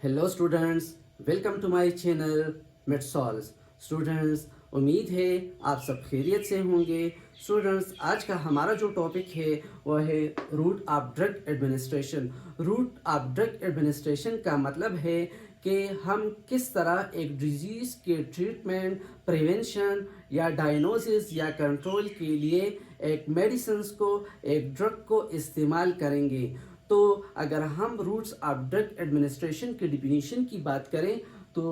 Hello students, welcome to my channel Medsols. Students, उम्मीद है आप सब खैरियत से होंगे। स्टूडेंट्स, आज का हमारा जो टॉपिक है वह है route of drug administration. Route of drug administration का मतलब है कि हम किस तरह एक डिजीज़ के ट्रीटमेंट, प्रिवेंशन या डायग्नोसिस या कंट्रोल के लिए एक मेडिसिन्स को, एक ड्रग को इस्तेमाल करेंगे। तो अगर हम रूट्स ऑफ ड्रग एडमिनिस्ट्रेशन की डिफिनीशन की बात करें तो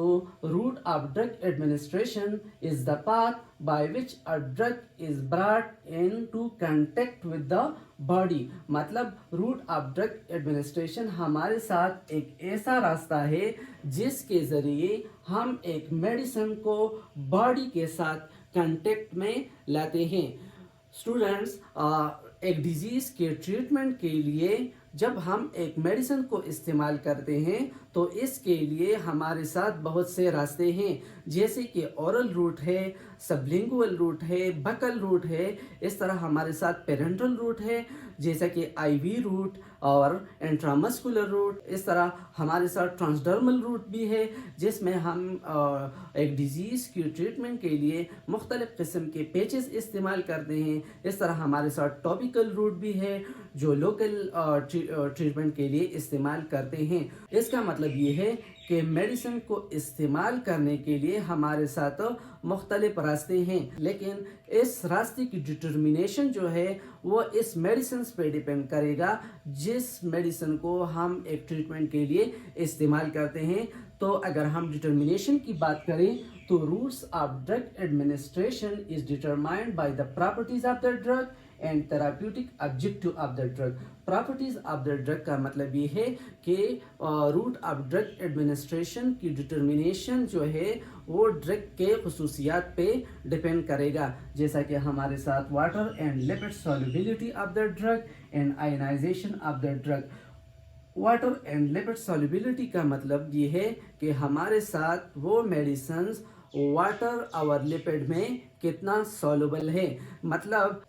route of drug administration is the path by which a drug is brought into contact with the body. मतलब रूट ऑफ ड्रग एडमिनिस्ट्रेशन हमारे साथ एक ऐसा रास्ता है जिसके ज़रिए हम एक मेडिसिन को बॉडी के साथ कंटेक्ट में लाते हैं। स्टूडेंट्स, एक डिजीज़ के ट्रीटमेंट के लिए जब हम एक मेडिसिन को इस्तेमाल करते हैं तो इसके लिए हमारे साथ बहुत से रास्ते हैं, जैसे कि ओरल रूट है, सबलिंगुअल रूट है, बकल रूट है। इस तरह हमारे साथ पेरेंटल रूट है, जैसा कि आईवी रूट और इंट्रामस्कुलर रूट। इस तरह हमारे साथ ट्रांसडर्मल रूट भी है, जिसमें हम एक डिजीज़ की ट्रीटमेंट के लिए मुख्तलिफ़ किस्म के पेचेस इस्तेमाल करते हैं। इस तरह हमारे साथ टॉपिकल रूट भी है जो लोकल ट्रीटमेंट के लिए इस्तेमाल करते हैं। इसका मतलब ये है कि मेडिसिन को इस्तेमाल करने के लिए हमारे साथ मुख्तलिफ रास्ते हैं, लेकिन इस रास्ते की डिटर्मिनेशन जो है वो इस मेडिसिन पे डिपेंड करेगा जिस मेडिसिन को हम एक ट्रीटमेंट के लिए इस्तेमाल करते हैं। तो अगर हम डिटर्मिनेशन की बात करें तो routes of drug administration is determined by the properties of the drug and therapeutic objective of the drug. Properties of the drug का मतलब ये है कि रूट ऑफ ड्रग एडमिनिस्ट्रेशन की डिटर्मिनेशन जो है वो ड्रग के खसूसियात पे डिपेंड करेगा, जैसा कि हमारे साथ water and lipid solubility of the drug and ionisation of the drug. Water and lipid solubility का मतलब ये है कि हमारे साथ वो मेडिसिन्स वाटर और लिपिड में कितना सॉल्युबल है। मतलब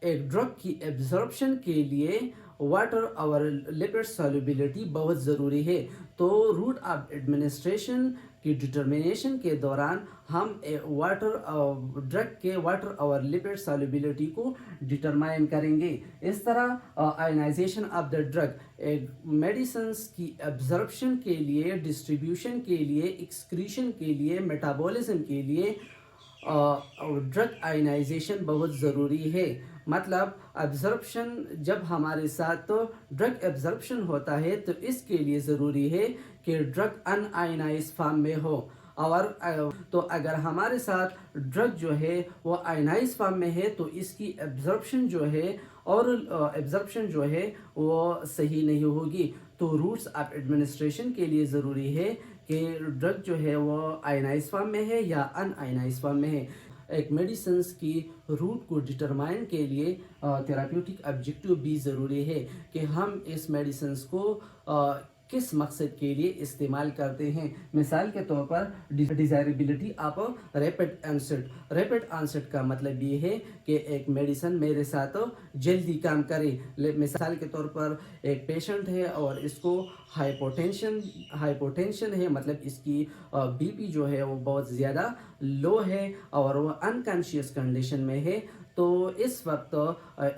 एक ड्रग की एब्जॉर्प्शन के लिए वाटर और लिपिड सॉल्युबिलिटी बहुत ज़रूरी है। तो रूट ऑफ एडमिनिस्ट्रेशन की डिटर्मिनेशन के दौरान हम ड्रग के वाटर और लिपिड सॉल्युबिलिटी को डिटरमाइन करेंगे। इस तरह आयनाइजेशन ऑफ द ड्रग एक मेडिसिन्स की एब्जॉर्प्शन के लिए, डिस्ट्रीब्यूशन के लिए, एक्सक्रीशन के लिए, मेटाबॉलिज्म के लिए ड्रग आयनाइजेशन बहुत ज़रूरी है। मतलब एब्जॉर्प्शन, जब हमारे साथ तो ड्रग एब्जॉर्प्शन होता है तो इसके लिए ज़रूरी है कि ड्रग अनआयनाइज फॉर्म में हो। और तो अगर हमारे साथ ड्रग जो है वो आयनाइज फॉर्म में है तो इसकी एब्जॉर्प्शन जो है और एब्जॉर्प्शन जो है वो सही नहीं होगी। तो रूट्स ऑफ एडमिनिस्ट्रेशन के लिए ज़रूरी है कि ड्रग जो है वो आयनाइज फॉर्म में है या अनआयनाइज फॉर्म में है। एक मेडिसिन्स की रूट को डिटरमाइन के लिए थेराप्यूटिक ऑब्जेक्टिव भी ज़रूरी है कि हम इस मेडिसिन्स को किस मकसद के लिए इस्तेमाल करते हैं। मिसाल के तौर पर desirability of rapid onset. Rapid onset का मतलब ये है कि एक मेडिसिन मेरे साथ जल्दी काम करे। मिसाल के तौर पर एक पेशेंट है और इसको हाइपोटेंशन है, मतलब इसकी बीपी जो है वो बहुत ज़्यादा लो है और वो अनकॉन्शियस कंडीशन में है। तो इस वक्त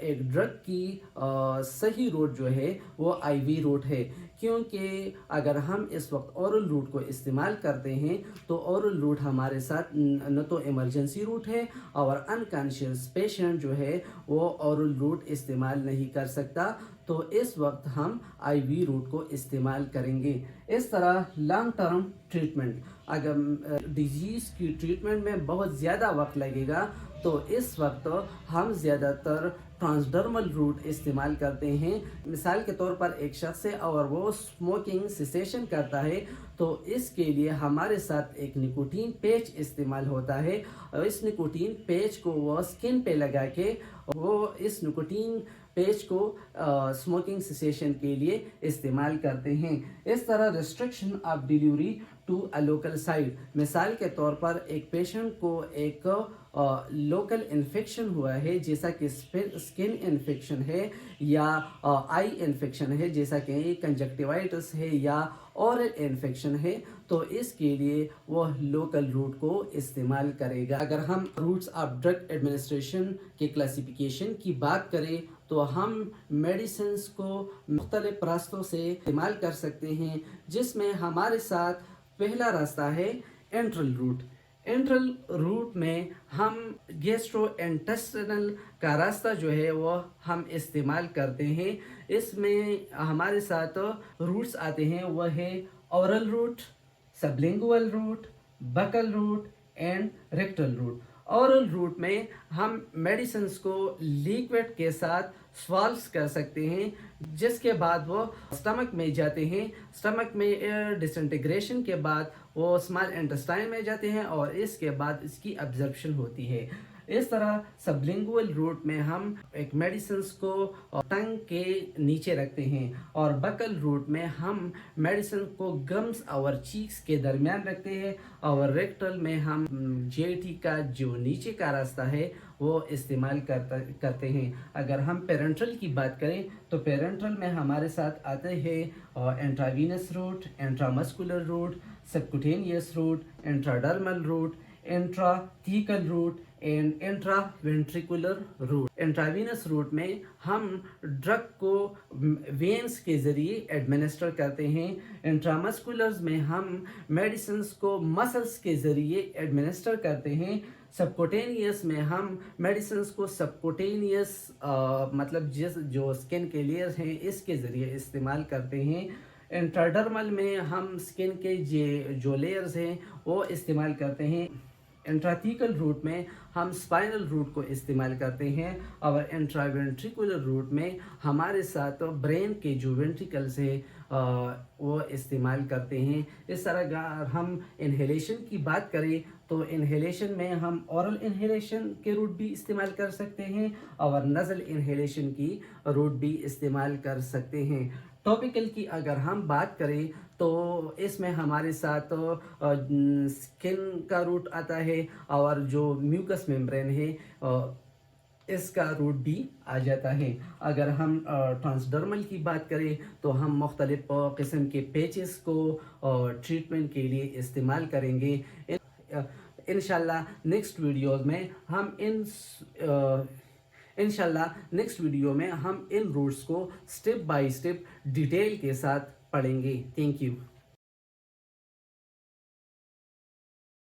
एक ड्रग की सही रूट जो है वो आईवी रूट है, क्योंकि अगर हम इस वक्त ओरल रूट को इस्तेमाल करते हैं तो ओरल रूट हमारे साथ न तो इमरजेंसी रूट है और अनकॉन्शियस पेशेंट जो है वो ओरल रूट इस्तेमाल नहीं कर सकता। तो इस वक्त हम आईवी रूट को इस्तेमाल करेंगे। इस तरह लॉन्ग टर्म ट्रीटमेंट, अगर डिजीज़ की ट्रीटमेंट में बहुत ज़्यादा वक्त लगेगा तो इस वक्त हम ज़्यादातर ट्रांसडर्मल रूट इस्तेमाल करते हैं। मिसाल के तौर पर एक शख्स है और वो स्मोकिंग सेसेशन करता है तो इसके लिए हमारे साथ एक निकोटीन पैच इस्तेमाल होता है और इस निकोटीन पैच को वो स्किन पे लगा के वो इस निकोटीन پیچ کو اسموکنگ سیسیشن کے لیے استعمال کرتے ہیں. اس طرح restriction of delivery to a local site, مثال کے طور پر ایک پیشنٹ کو ایک لوکل انفیکشن ہوا ہے جیسا کہ اسکن انفیکشن ہے یا آئی انفیکشن ہے جیسا کہ کنجکٹیوائٹس ہے یا اورل انفیکشن ہے، تو اس کے لیے وہ لوکل روٹ کو استعمال کرے گا. اگر ہم روٹس آف ڈرگ ایڈمنسٹریشن کے کلاسیفیکیشن کی بات کریں تو ہم میڈیسنس کو مختلف راستوں سے استعمال کر سکتے ہیں، جس میں ہمارے ساتھ پہلا راستہ ہے انٹرل روٹ. انٹرل روٹ میں ہم گیسٹرو انٹسٹینل کا راستہ جو ہے وہ ہم استعمال کرتے ہیں. اس میں ہمارے ساتھ روٹس آتے ہیں، وہ ہے oral route, sublingual route, buccal route and rectal route. Oral route میں ہم میڈیسنس کو لیکوڈ کے ساتھ سوالوز کر سکتے ہیں، جس کے بعد وہ اسٹمک میں جاتے ہیں. اسٹمک میں ڈسنٹیگریشن کے بعد وہ اسمال انٹسٹائن میں جاتے ہیں اور اس کے بعد اس کی ابزرپشن ہوتی ہے. اس طرح سبلنگول روٹ میں ہم ایک میڈیسنس کو ٹنگ کے نیچے رکھتے ہیں، اور بکل روٹ میں ہم میڈیسن کو گمز اور چیکس کے درمیان رکھتے ہیں، اور ریکٹل میں ہم جے ٹی کا جو نیچے کا راستہ ہے وہ استعمال کرتے ہیں. اگر ہم پیرنٹرل کی بات کریں تو پیرنٹرل میں ہمارے ساتھ آتے ہیں intravenous route, intramuscular route, subcutaneous route, intradermal route, intrathecal route and intraventricular route. Intravenous route میں ہم ڈرگ کو وینس کے ذریعے ایڈمنسٹر کرتے ہیں. انٹرامسکولرز میں ہم میڈیسنس کو مسلس کے ذریعے ایڈمنسٹر کرتے ہیں. سبکوٹینیس میں ہم میڈیسنس کو سبکوٹینیس مطلب جو اسکن کے لیئرز ہیں اس کے ذریعے استعمال کرتے ہیں. انٹراڈرمل میں ہم اسکن کے جو لیئرز ہیں وہ استعمال کرتے ہیں. انٹراتھیکل روٹ میں ہم اسپائنل روٹ کو استعمال کرتے ہیں، اور انٹراوینٹریکولر روٹ میں ہمارے ساتھ برین کے جو وینٹریکلز ہیں وہ استعمال کرتے ہیں. اس طرح اگر ہم انہیلیشن کی بات کریں تو انہیلیشن میں ہم اورل انہیلیشن کے روٹ بھی استعمال کر سکتے ہیں اور نزل انہیلیشن کی روٹ بھی استعمال کر سکتے ہیں. ٹاپیکل کی اگر ہم بات کریں تو اس میں ہمارے ساتھ سکن کا روٹ آتا ہے، اور جو میوکس ممبرین ہے اس کا روٹ بھی آ جاتا ہے. اگر ہم ٹرانسڈرمل کی بات کریں تو ہم مختلف قسم کے پیچز کو ٹریٹمنٹ کے لیے استعمال کریں گے. انشاءاللہ نیکسٹ ویڈیوز میں ہم ان روٹس کو سٹیپ بائی سٹیپ ڈیٹیل کے ساتھ پڑھیں گے. Thank you.